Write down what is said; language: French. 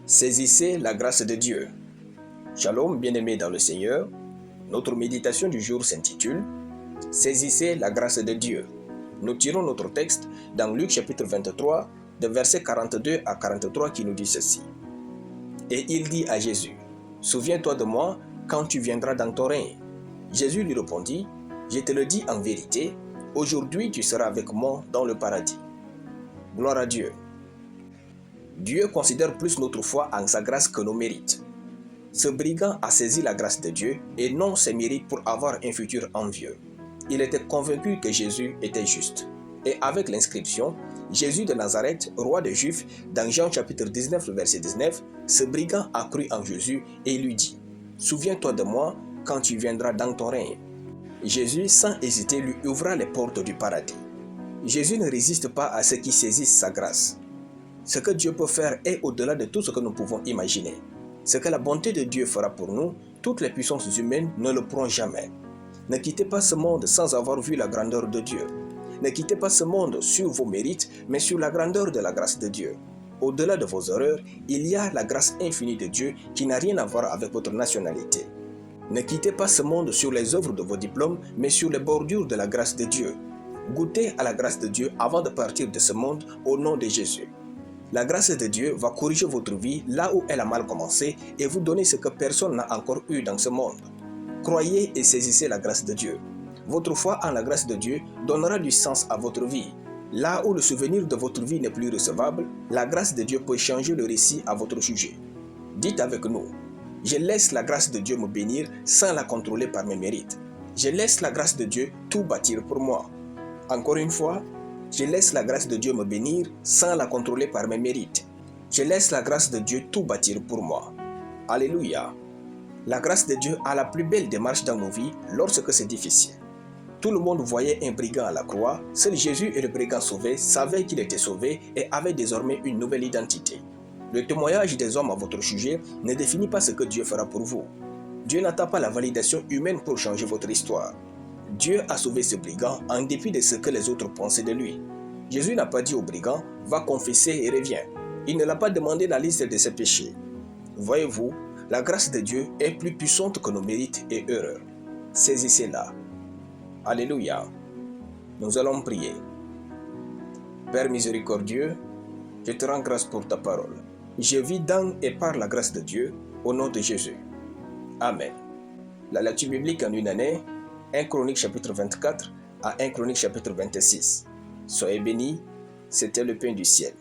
Saisissez la grâce de Dieu. Shalom, bien-aimés dans le Seigneur. Notre méditation du jour s'intitule « Saisissez la grâce de Dieu ». Nous tirons notre texte dans Luc chapitre 23, de versets 42 à 43 qui nous dit ceci. « Et il dit à Jésus, « Souviens-toi de moi quand tu viendras dans ton règne. » Jésus lui répondit, « Je te le dis en vérité, aujourd'hui tu seras avec moi dans le paradis. » Gloire à Dieu. Dieu considère plus notre foi en sa grâce que nos mérites. Ce brigand a saisi la grâce de Dieu et non ses mérites pour avoir un futur envieux. Il était convaincu que Jésus était juste. Et avec l'inscription « Jésus de Nazareth, roi des Juifs » dans Jean chapitre 19, verset 19, ce brigand a cru en Jésus et lui dit « Souviens-toi de moi quand tu viendras dans ton règne. » Jésus, sans hésiter, lui ouvra les portes du paradis. Jésus ne résiste pas à ceux qui saisissent sa grâce. Ce que Dieu peut faire est au-delà de tout ce que nous pouvons imaginer. Ce que la bonté de Dieu fera pour nous, toutes les puissances humaines ne le pourront jamais. Ne quittez pas ce monde sans avoir vu la grandeur de Dieu. Ne quittez pas ce monde sur vos mérites, mais sur la grandeur de la grâce de Dieu. Au-delà de vos erreurs, il y a la grâce infinie de Dieu qui n'a rien à voir avec votre nationalité. Ne quittez pas ce monde sur les œuvres de vos diplômes, mais sur les bordures de la grâce de Dieu. Goûtez à la grâce de Dieu avant de partir de ce monde au nom de Jésus. La grâce de Dieu va corriger votre vie là où elle a mal commencé et vous donner ce que personne n'a encore eu dans ce monde. Croyez et saisissez la grâce de Dieu. Votre foi en la grâce de Dieu donnera du sens à votre vie. Là où le souvenir de votre vie n'est plus recevable, la grâce de Dieu peut changer le récit à votre sujet. Dites avec nous, je laisse la grâce de Dieu me bénir sans la contrôler par mes mérites. Je laisse la grâce de Dieu tout bâtir pour moi. Encore une fois, je laisse la grâce de Dieu me bénir sans la contrôler par mes mérites. Je laisse la grâce de Dieu tout bâtir pour moi. Alléluia. La grâce de Dieu a la plus belle démarche dans nos vies lorsque c'est difficile. Tout le monde voyait un brigand à la croix, seul Jésus et le brigand sauvé savaient qu'il était sauvé et avait désormais une nouvelle identité. Le témoignage des hommes à votre sujet ne définit pas ce que Dieu fera pour vous. Dieu n'attend pas la validation humaine pour changer votre histoire. Dieu a sauvé ce brigand en dépit de ce que les autres pensaient de lui. Jésus n'a pas dit au brigand « va confesser et reviens ». Il ne l'a pas demandé la liste de ses péchés. Voyez-vous, la grâce de Dieu est plus puissante que nos mérites et erreurs. Saisissez-la. Alléluia. Nous allons prier. Père miséricordieux, je te rends grâce pour ta parole. Je vis dans et par la grâce de Dieu, au nom de Jésus. Amen. La lecture biblique en une année, 1 Chronique chapitre 24 à 1 Chronique chapitre 26. Soyez bénis, c'était le pain du ciel.